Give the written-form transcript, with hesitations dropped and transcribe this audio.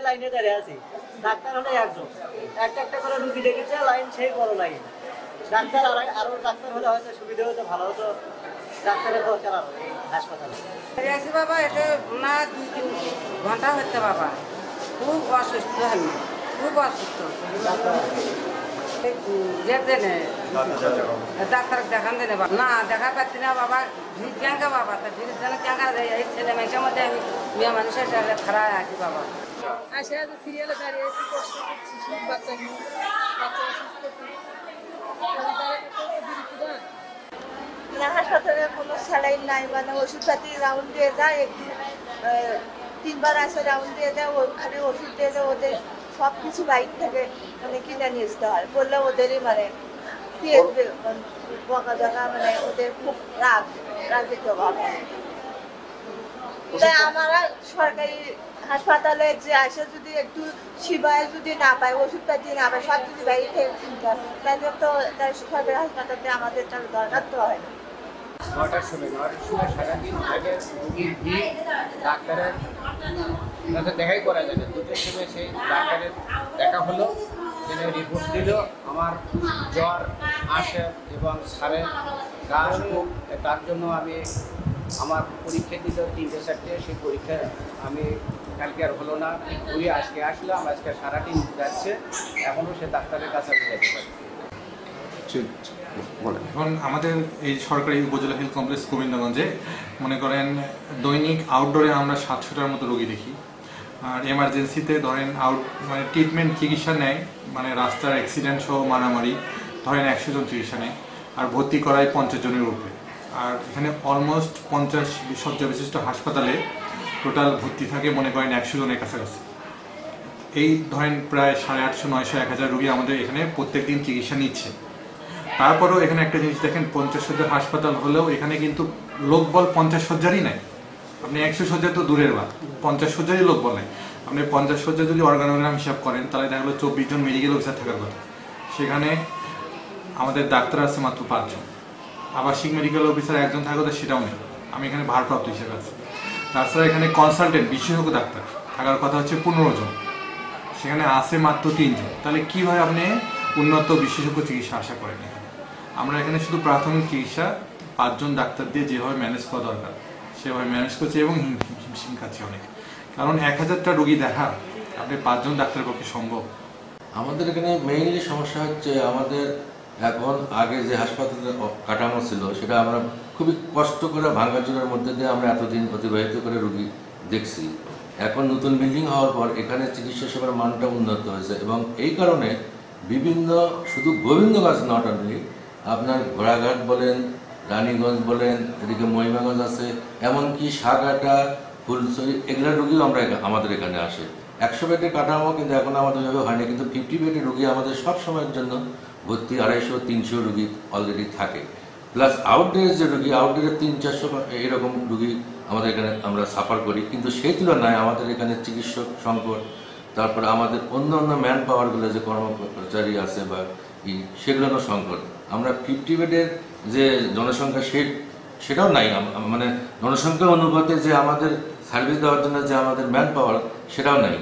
লাইনে দাঁড়িয়ে আছি, ডাক্তার হলে একজন, একটা একটা করে রুগী দেখেছে, লাইন সেই বড় লাইন। ডাক্তার আরো ডাক্তার হলে হয়তো সুবিধা হতো, ভালো হতো। ডাক্তারের দরকার আরো এই হাসপাতালে। বাবা এটা না 2-3 ঘন্টা হচ্ছে বাবা, খুব অসুস্থ আমি, খুব অসুস্থ। ডাক্তার দেখান দেনে বাবা, না দেখা পাচ্ছি না বাবা। ভিড় ক্যাঙ্কা বাবা, তা ভিড়ের জন্য ক্যাঙ্কা এই ছেলে মেয়ের মধ্যে আমি মেয়ে মানুষের সাথে খারাপ আছি বাবা। আসে সিরিয়ালে দাঁড়িয়ে আছি, কষ্ট করছি, সব বাচ্চা নিয়ে, বাচ্চা অসুস্থ না। হাসপাতালে কোনো স্যালাইন নাই, মানে ওষুধপাতি রাউন্ড দিয়ে যায়, একটু 3 বার আসে রাউন্ড দিয়ে যায়, ওখানে ওষুধ দিয়ে যায়। ওদের সব কিছু বাইক থেকে মানে কিনে নিয়ে আসতে হয়, বললে ওদেরই মানে বকা জকা, মানে ওদের খুব রাগিত ভাবে। তাই আমরা সরকারি হাসপাতালে যে আসে যদি একটু সেবায় যদি না পায়, ওষুধপাতি না পায়, সব যদি বাইরে থেকে কিনতে হয়, তাহলে তো সরকারি হাসপাতালে আমাদের দরকার তো হয় না। 9টার সময় সারাদিন আগে রুগীর ভিড়, ডাক্তারের সাথে দেখাই করা যায় না। 2টার সময় সেই ডাক্তারের দেখা হলো, তিনি রিপোর্ট দিল আমার জ্বর আসে এবং সারের গা খুব, তার জন্য আমি আমার পরীক্ষা দিল 3টে-4টে, সেই পরীক্ষা আমি কালকে আর হলো না, ঘুরে আজকে আসলাম। আজকে সারাদিন যাচ্ছে, এখনও সে ডাক্তারের কাছে আমি যেতে পারি। এখন আমাদের এই সরকারি উপজেলা হেলথ কমপ্লেক্স গোবিন্দগঞ্জে মনে করেন দৈনিক আউটডোরে আমরা 700টার মতো রোগী দেখি। আর এমার্জেন্সিতে ধরেন মানে ট্রিটমেন্ট চিকিৎসা নেয়, মানে রাস্তার অ্যাক্সিডেন্ট সহ মারামারি ধরেন 100 জন চিকিৎসা নেয়, আর ভর্তি করায় 50 জনের উপরে। আর এখানে অলমোস্ট 50 শয্যা বিশিষ্ট হাসপাতালে টোটাল ভর্তি থাকে মনে করেন 100 জনের কাছাকাছি। এই ধরেন প্রায় 850, 900, 1000 রোগী আমাদের এখানে প্রত্যেক দিন চিকিৎসা নিচ্ছে। তারপরেও এখানে একটা জিনিস দেখেন, 50 শয্যার হাসপাতাল হলেও এখানে কিন্তু লোকবল 50 শয্যারই নাই। আপনি 100 শয্যা তো দূরের বাদ, 50 শয্যারই লোকবল নাই। আপনি 50 শয্যা যদি অর্গানোগ্রাম হিসাব করেন, তাহলে দেখা গেলো 24 জন মেডিকেল অফিসার থাকার কথা, সেখানে আমাদের ডাক্তার আছে মাত্র 5 জন। আবাসিক মেডিকেল অফিসার 1 জন থাকার কথা, সেটাও নেই। আমি এখানে ভারপ্রাপ্ত হিসেবে আছি। তাছাড়া এখানে কনসালটেন্ট বিশেষজ্ঞ ডাক্তার থাকার কথা হচ্ছে 15 জন, সেখানে আছে মাত্র 3 জন। তাহলে কীভাবে আপনি উন্নত বিশেষজ্ঞ চিকিৎসা আশা করেন? আমরা এখানে শুধু প্রাথমিক চিকিৎসা 5 জন ডাক্তার দিয়ে যেভাবে ম্যানেজ করা দরকার সেভাবে ম্যানেজ করছি, এবং হিমশিম খাচ্ছি অনেক। কারণ 1000টা রোগী দেখা আপনি 5 জন ডাক্তারের পক্ষে সম্ভব? আমাদের এখানে মেইনলি সমস্যা হচ্ছে, আমাদের এখন আগে যে হাসপাতালের কাঠামো ছিল সেটা আমরা খুবই কষ্ট করে ভাঙাচোরার মধ্যে দিয়ে আমরা এতদিন অতিবাহিত করে রোগী দেখছি। এখন নতুন বিল্ডিং হওয়ার পর এখানে চিকিৎসা সেবার মানটা উন্নত হয়েছে, এবং এই কারণে বিভিন্ন শুধু গোবিন্দগঞ্জ নট অনলি, আপনার ঘোড়াঘাট বলেন, রানীগঞ্জ বলেন, এদিকে মহিমাগঞ্জ আছে, এমনকি সাগাটা, ফুলছড়ি, এগুলোর রুগীও আমাদের এখানে আসে। 100 বেডের কাঠামো কিন্তু এখন আমাদের ওইভাবে হয়নি, কিন্তু 50 বেডের রুগী আমাদের সব সময়ের জন্য ভর্তি 250-300 রুগী অলরেডি থাকে। প্লাস আউটডোরের যে রুগী, আউটডোরের 300-400 এরকম রুগী আমাদের এখানে আমরা সাফার করি। কিন্তু সেই তুলনায় আমাদের এখানে চিকিৎসক সংকট, তারপরে আমাদের অন্য অন্য ম্যান পাওয়ারগুলো যে কর্মচারী আছে বা সেগুলোরও সংকট। আমরা 50 বেডের যে জনসংখ্যা সেটাও নাই, মানে জনসংখ্যা অনুপাতে যে আমাদের সার্ভিস দেওয়ার জন্য যে আমাদের ম্যান পাওয়ার সেটাও নাই।